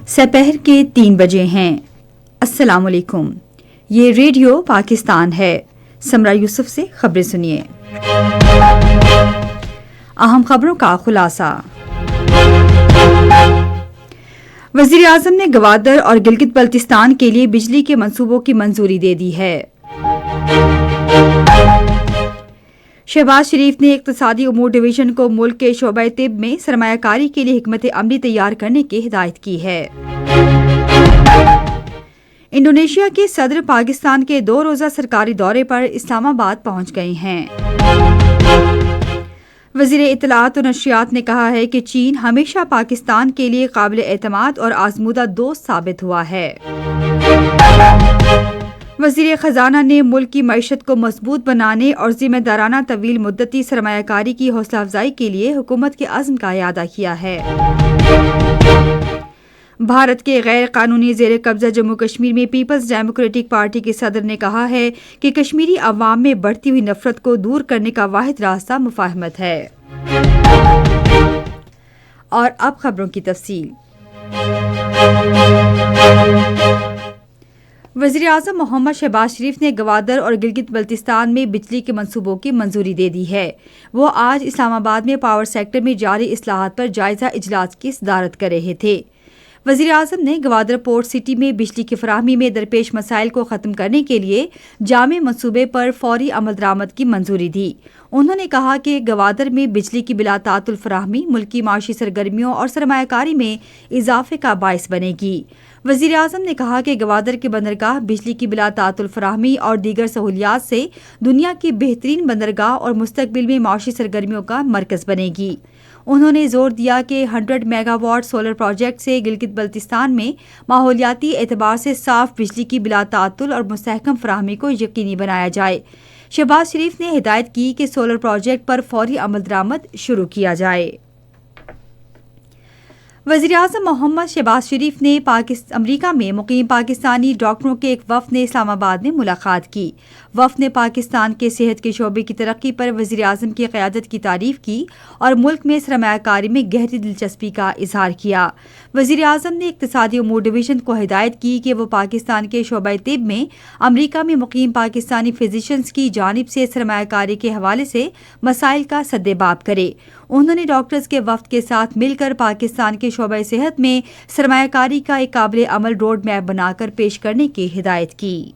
سپہر کے 3 بجے ہیں۔ السلام علیکم، یہ ریڈیو پاکستان ہے۔ سمرا یوسف سے خبریں سنیے۔ اہم خبروں کا خلاصہ۔ وزیر اعظم نے گوادر اور گلگت بلتستان کے لیے بجلی کے منصوبوں کی منظوری دے دی ہے۔ شہباز شریف نے اقتصادی امور ڈویژن کو ملک کے شعبہ طب میں سرمایہ کاری کے لیے حکمت عملی تیار کرنے کی ہدایت کی ہے۔ انڈونیشیا کے صدر پاکستان کے 2 روزہ سرکاری دورے پر اسلام آباد پہنچ گئے ہیں۔ وزیر اطلاعات و نشریات نے کہا ہے کہ چین ہمیشہ پاکستان کے لیے قابل اعتماد اور آزمودہ دوست ثابت ہوا ہے۔ وزیر خزانہ نے ملک کی معیشت کو مضبوط بنانے اور ذمہ دارانہ طویل مدتی سرمایہ کاری کی حوصلہ افزائی کے لیے حکومت کے عزم کا اعادہ کیا ہے۔ بھارت کے غیر قانونی زیر قبضہ جموں کشمیر میں پیپلز ڈیموکریٹک پارٹی کے صدر نے کہا ہے کہ کشمیری عوام میں بڑھتی ہوئی نفرت کو دور کرنے کا واحد راستہ مفاہمت ہے۔ اور اب خبروں کی تفصیل۔ وزیر اعظم محمد شہباز شریف نے گوادر اور گلگت بلتستان میں بجلی کے منصوبوں کی منظوری دے دی ہے۔ وہ آج اسلام آباد میں پاور سیکٹر میں جاری اصلاحات پر جائزہ اجلاس کی صدارت کر رہے تھے۔ وزیر اعظم نے گوادر پورٹ سٹی میں بجلی کی فراہمی میں درپیش مسائل کو ختم کرنے کے لیے جامع منصوبے پر فوری عمل درآمد کی منظوری دی۔ انہوں نے کہا کہ گوادر میں بجلی کی بلا تعطل فراہمی ملکی معاشی سرگرمیوں اور سرمایہ کاری میں اضافے کا باعث بنے گی۔ وزیر اعظم نے کہا کہ گوادر کے بندرگاہ بجلی کی بلا تعطل فراہمی اور دیگر سہولیات سے دنیا کی بہترین بندرگاہ اور مستقبل میں معاشی سرگرمیوں کا مرکز بنے گی۔ انہوں نے زور دیا کہ 100 میگا واٹ سولر پروجیکٹ سے گلگت بلتستان میں ماحولیاتی اعتبار سے صاف بجلی کی بلا تعطل اور مستحکم فراہمی کو یقینی بنایا جائے۔ شہباز شریف نے ہدایت کی کہ سولر پروجیکٹ پر فوری عمل درآمد شروع کیا جائے۔ وزیر اعظم محمد شہباز شریف نے امریکہ میں مقیم پاکستانی ڈاکٹروں کے ایک وفد نے اسلام آباد میں ملاقات کی۔ وفد نے پاکستان کے صحت کے شعبے کی ترقی پر وزیر اعظم کی قیادت کی تعریف کی اور ملک میں سرمایہ کاری میں گہری دلچسپی کا اظہار کیا۔ وزیر اعظم نے اقتصادی امور ڈویژن کو ہدایت کی کہ وہ پاکستان کے شعبہ طب میں امریکہ میں مقیم پاکستانی فزیشنز کی جانب سے سرمایہ کاری کے حوالے سے مسائل کا سدباب کرے۔ انہوں نے ڈاکٹرز کے وفد کے ساتھ مل کر پاکستان کے شعبہ صحت میں سرمایہ کاری کا ایک قابل عمل روڈ میپ بنا کر پیش کرنے کی ہدایت کی۔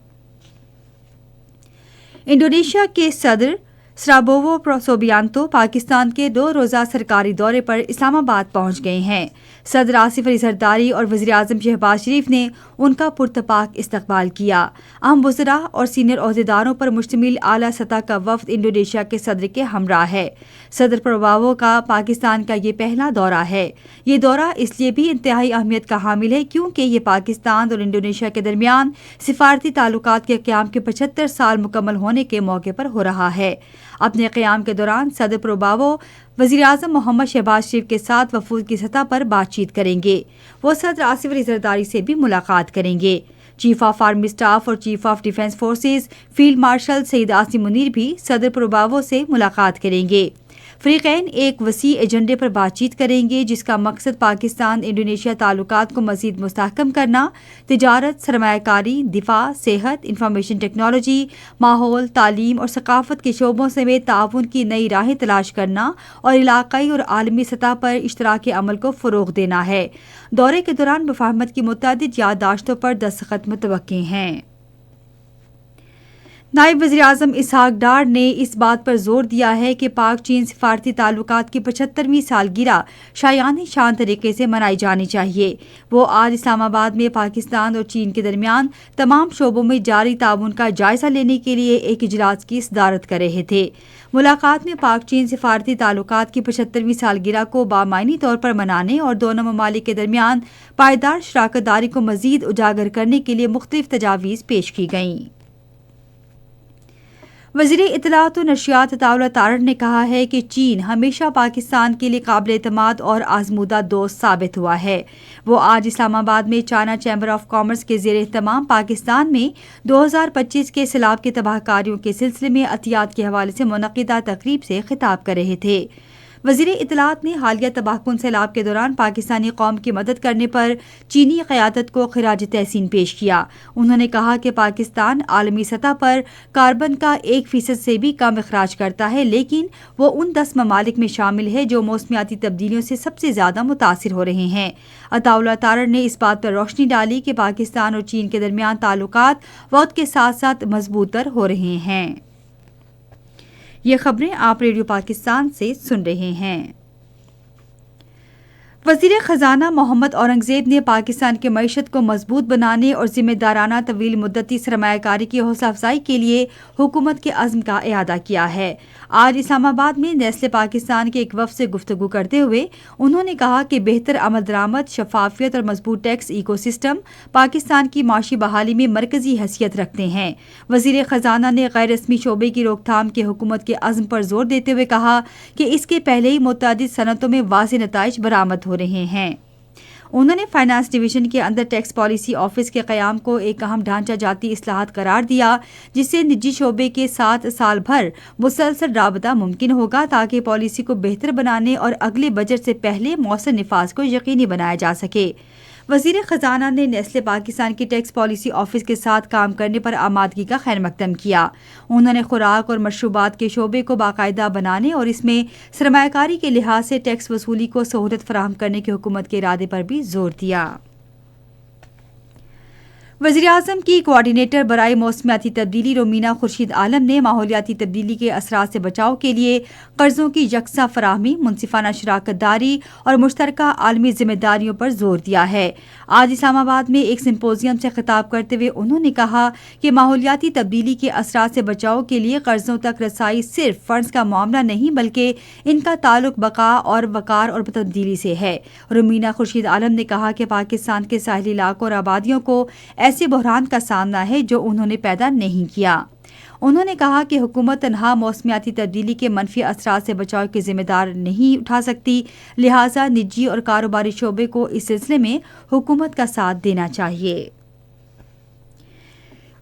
انڈونیشیا کے صدر سرابوو سوبیانتو پاکستان کے 2 روزہ سرکاری دورے پر اسلام آباد پہنچ گئے ہیں۔ صدر آصف علی زرداری اور وزیر اعظم شہباز شریف نے ان کا پرتپاک استقبال کیا۔ اہم وزراء اور سینئر عہدیداروں پر مشتمل اعلیٰ سطح کا وفد انڈونیشیا کے صدر کے ہمراہ ہے۔ صدر پرباوو کا پاکستان کا یہ پہلا دورہ ہے۔ یہ دورہ اس لیے بھی انتہائی اہمیت کا حامل ہے کیونکہ یہ پاکستان اور انڈونیشیا کے درمیان سفارتی تعلقات کے قیام کے 75 سال مکمل ہونے کے موقع پر ہو رہا ہے۔ اپنے قیام کے دوران صدر پرباوو وزیر اعظم محمد شہباز شریف کے ساتھ وفود کی سطح پر بات چیت کریں گے۔ وہ صدر آصف علی زرداری سے بھی ملاقات کریں گے۔ چیف آف آرمی اسٹاف اور chief of defence forces field marshal Saeed Asim Munir بھی صدر پرباوو سے ملاقات کریں گے۔ فریقین ایک وسیع ایجنڈے پر بات چیت کریں گے جس کا مقصد پاکستان انڈونیشیا تعلقات کو مزید مستحکم کرنا، تجارت، سرمایہ کاری، دفاع، صحت، انفارمیشن ٹیکنالوجی، ماحول، تعلیم اور ثقافت کے شعبوں سمیت تعاون کی نئی راہیں تلاش کرنا اور علاقائی اور عالمی سطح پر اشتراک عمل کو فروغ دینا ہے۔ دورے کے دوران مفاہمت کی متعدد یادداشتوں پر دستخط متوقع ہیں۔ نائب وزیر اعظم اسحاق ڈار نے اس بات پر زور دیا ہے کہ پاک چین سفارتی تعلقات کی 75ویں سالگرہ شایان شان طریقے سے منائی جانی چاہیے۔ وہ آج اسلام آباد میں پاکستان اور چین کے درمیان تمام شعبوں میں جاری تعاون کا جائزہ لینے کے لیے ایک اجلاس کی صدارت کر رہے تھے۔ ملاقات میں پاک چین سفارتی تعلقات کی 75ویں سالگرہ کو بامعنی طور پر منانے اور دونوں ممالک کے درمیان پائیدار شراکت داری کو مزید اجاگر کرنے کے لیے مختلف تجاویز پیش کی گئیں۔ وزیر اطلاعات و نشریات عطا اللہ تارڑ نے کہا ہے کہ چین ہمیشہ پاکستان کے لیے قابل اعتماد اور آزمودہ دوست ثابت ہوا ہے۔ وہ آج اسلام آباد میں چائنا چیمبر آف کامرس کے زیر اہتمام پاکستان میں 2025 کے سیلاب کی تباہ کاریوں کے سلسلے میں عطیات کے حوالے سے منعقدہ تقریب سے خطاب کر رہے تھے۔ وزیر اطلاعات نے حالیہ تباہ کن سیلاب کے دوران پاکستانی قوم کی مدد کرنے پر چینی قیادت کو خراج تحسین پیش کیا۔ انہوں نے کہا کہ پاکستان عالمی سطح پر کاربن کا 1% سے بھی کم اخراج کرتا ہے، لیکن وہ ان 10 ممالک میں شامل ہے جو موسمیاتی تبدیلیوں سے سب سے زیادہ متاثر ہو رہے ہیں۔ عطا اللہ تارڑ نے اس بات پر روشنی ڈالی کہ پاکستان اور چین کے درمیان تعلقات وقت کے ساتھ ساتھ مضبوط تر ہو رہے ہیں۔ یہ خبریں آپ ریڈیو پاکستان سے سن رہے ہیں۔ وزیر خزانہ محمد اورنگزیب نے پاکستان کی معیشت کو مضبوط بنانے اور ذمہ دارانہ طویل مدتی سرمایہ کاری کی حوصلہ افزائی کے لیے حکومت کے عزم کا اعادہ کیا ہے۔ آج اسلام آباد میں نیسلے پاکستان کے ایک وفد سے گفتگو کرتے ہوئے انہوں نے کہا کہ بہتر عمل درآمد، شفافیت اور مضبوط ٹیکس ایکو سسٹم پاکستان کی معاشی بحالی میں مرکزی حیثیت رکھتے ہیں۔ وزیر خزانہ نے غیر رسمی شعبے کی روک تھام کے حکومت کے عزم پر زور دیتے ہوئے کہا کہ اس کے پہلے ہی متعدد صنعتوں میں واضح نتائج برآمد ہو رہے ہیں۔ انہوں نے فائنانس ڈویژن کے اندر ٹیکس پالیسی آفس کے قیام کو ایک اہم ڈھانچہ جاتی اصلاحات قرار دیا، جس سے نجی شعبے کے ساتھ سال بھر مسلسل رابطہ ممکن ہوگا تاکہ پالیسی کو بہتر بنانے اور اگلے بجٹ سے پہلے مؤثر نفاذ کو یقینی بنایا جا سکے۔ وزیر خزانہ نے نیسلے پاکستان کی ٹیکس پالیسی آفس کے ساتھ کام کرنے پر آمادگی کا خیر مقدم کیا۔ انہوں نے خوراک اور مشروبات کے شعبے کو باقاعدہ بنانے اور اس میں سرمایہ کاری کے لحاظ سے ٹیکس وصولی کو سہولت فراہم کرنے کی حکومت کے ارادے پر بھی زور دیا۔ وزیراعظم کی کوآرڈینیٹر برائے موسمیاتی تبدیلی رومینہ خورشید عالم نے ماحولیاتی تبدیلی کے اثرات سے بچاؤ کے لیے قرضوں کی یکساں فراہمی، منصفانہ شراکت داری اور مشترکہ عالمی ذمہ داریوں پر زور دیا ہے۔ آج اسلام آباد میں ایک سمپوزیم سے خطاب کرتے ہوئے انہوں نے کہا کہ ماحولیاتی تبدیلی کے اثرات سے بچاؤ کے لیے قرضوں تک رسائی صرف فنڈز کا معاملہ نہیں بلکہ ان کا تعلق بقا اور وقار اور تبدیلی سے ہے۔ رومینہ خورشید عالم نے کہا کہ پاکستان کے ساحلی علاقوں اور آبادیوں کو ایسے بحران کا سامنا ہے جو انہوں نے پیدا نہیں کیا۔ انہوں نے کہا کہ حکومت تنہا موسمیاتی تبدیلی کے منفی اثرات سے بچاؤ کی ذمہ دار نہیں اٹھا سکتی، لہٰذا نجی اور کاروباری شعبے کو اس سلسلے میں حکومت کا ساتھ دینا چاہیے۔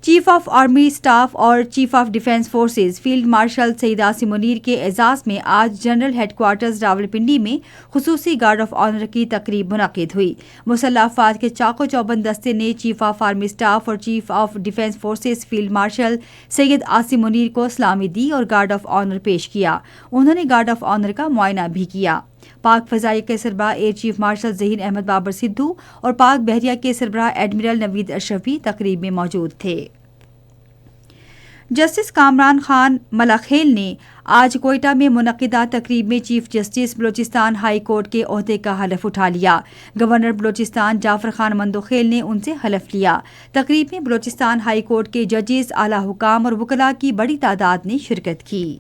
چیف آف آرمی اسٹاف اور chief of defence forces field marshal Syed Asim Munir کے اعزاز میں آج جنرل ہیڈ کوارٹرز راولپنڈی میں خصوصی گارڈ آف آنر کی تقریب منعقد ہوئی۔ مسلح افواج کے چاق و چوبند دستے نے چیف آف آرمی اسٹاف اور chief of defence forces field marshal Syed Asim Munir کو سلامی دی اور گارڈ آف آنر پیش کیا۔ انہوں نے گارڈ آف آنر کا معائنہ بھی کیا۔ پاک فضائیہ کے سربراہ air chief marshal Zaheer Ahmed Babar Sidhu اور پاک بحریہ کے سربراہ ایڈمرل نوید اشرف بھی تقریب میں موجود تھے۔ جسٹس کامران خان ملاخیل نے آج کوئٹہ میں منعقدہ تقریب میں chief justice Balochistan high court کے عہدے کا حلف اٹھا لیا۔ گورنر بلوچستان جعفر خان مندوخیل نے ان سے حلف لیا۔ تقریب میں بلوچستان ہائی کورٹ کے ججز، اعلیٰ حکام اور وکلاء کی بڑی تعداد نے شرکت کی۔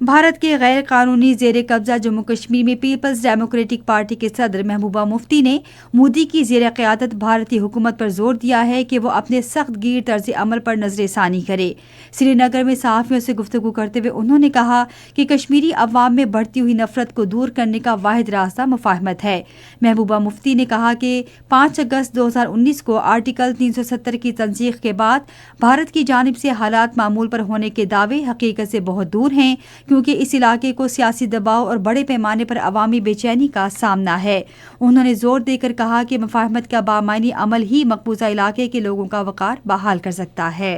بھارت کے غیر قانونی زیر قبضہ جموں کشمیر میں پیپلز ڈیموکریٹک پارٹی کے صدر محبوبہ مفتی نے مودی کی زیر قیادت بھارتی حکومت پر زور دیا ہے کہ وہ اپنے سخت گیر طرز عمل پر نظر ثانی کرے۔ سری نگر میں صحافیوں سے گفتگو کرتے ہوئے انہوں نے کہا کہ کشمیری عوام میں بڑھتی ہوئی نفرت کو دور کرنے کا واحد راستہ مفاہمت ہے۔ محبوبہ مفتی نے کہا کہ 5 اگست 2019 کو آرٹیکل 370 کی تنسیخ کے بعد بھارت کی جانب سے حالات معمول پر ہونے کے دعوے حقیقت سے بہت دور ہیں، کیونکہ اس علاقے کو سیاسی دباؤ اور بڑے پیمانے پر عوامی بے چینی کا سامنا ہے۔ انہوں نے زور دے کر کہا کہ مفاہمت کا بامعنی عمل ہی مقبوضہ علاقے کے لوگوں کا وقار بحال کر سکتا ہے۔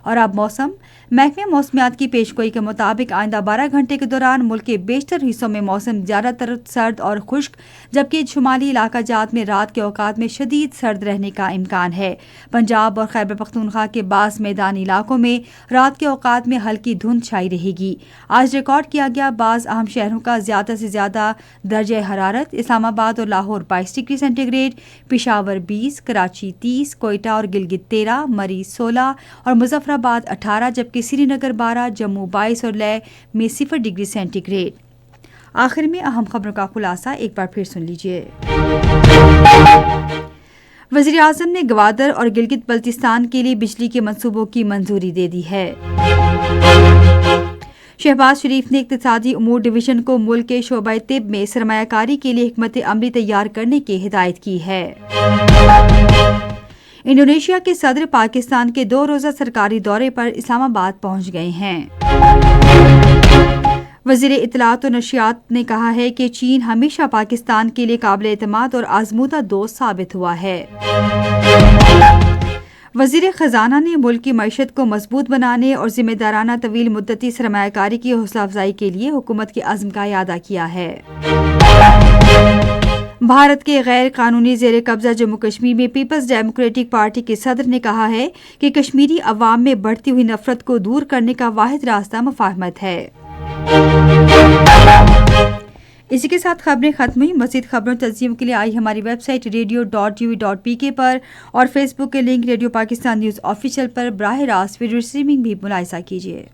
اور اب موسم۔ محکمہ موسمیات کی پیشگوئی کے مطابق آئندہ 12 گھنٹے کے دوران ملک کے بیشتر حصوں میں موسم زیادہ تر سرد اور خشک، جبکہ شمالی علاقہ جات میں رات کے اوقات میں شدید سرد رہنے کا امکان ہے۔ پنجاب اور خیبر پختونخوا کے بعض میدانی علاقوں میں رات کے اوقات میں ہلکی دھند چھائی رہے گی۔ آج ریکارڈ کیا گیا بعض اہم شہروں کا زیادہ سے زیادہ درجہ حرارت: اسلام آباد اور Lahore 22 degree centigrade, Peshawar 20، Karachi 30، Quetta اور گلگت 13، مری 16 اور مظفر آباد 18، جبکہ سری نگر 12، جموں 22 اور لیہ میں 0 ڈگری سینٹی گریڈ۔ آخر میں اہم خبروں کا خلاصہ ایک بار پھر سن لیجیے۔ وزیر اعظم نے گوادر اور گلگت بلتستان کے لیے بجلی کے منصوبوں کی منظوری دے دی ہے۔ شہباز شریف نے اقتصادی امور ڈویژن کو ملک کے شعبہ طب میں سرمایہ کاری کے لیے حکمت عملی تیار کرنے کی ہدایت کی ہے۔ انڈونیشیا کے صدر پاکستان کے 2 روزہ سرکاری دورے پر اسلام آباد پہنچ گئے ہیں۔ وزیر اطلاعات و نشریات نے کہا ہے کہ چین ہمیشہ پاکستان کے لیے قابل اعتماد اور آزمودہ دوست ثابت ہوا ہے۔ وزیر خزانہ نے ملک کی معیشت کو مضبوط بنانے اور ذمہ دارانہ طویل مدتی سرمایہ کاری کی حوصلہ افزائی کے لیے حکومت کے عزم کا اعادہ کیا ہے۔ بھارت کے غیر قانونی زیر قبضہ جموں کشمیر میں پیپلز ڈیموکریٹک پارٹی کے صدر نے کہا ہے کہ کشمیری عوام میں بڑھتی ہوئی نفرت کو دور کرنے کا واحد راستہ مفاہمت ہے۔ اسی کے ساتھ خبریں ختم ہوئی۔ مزید خبروں تجزیوں کے لیے آئی ہماری ویب سائٹ radio.tv.pk پر اور فیس بک کے link radio Pakistan news official پر براہ راست ویڈیو اسٹریمنگ بھی ملاحظہ کیجیے۔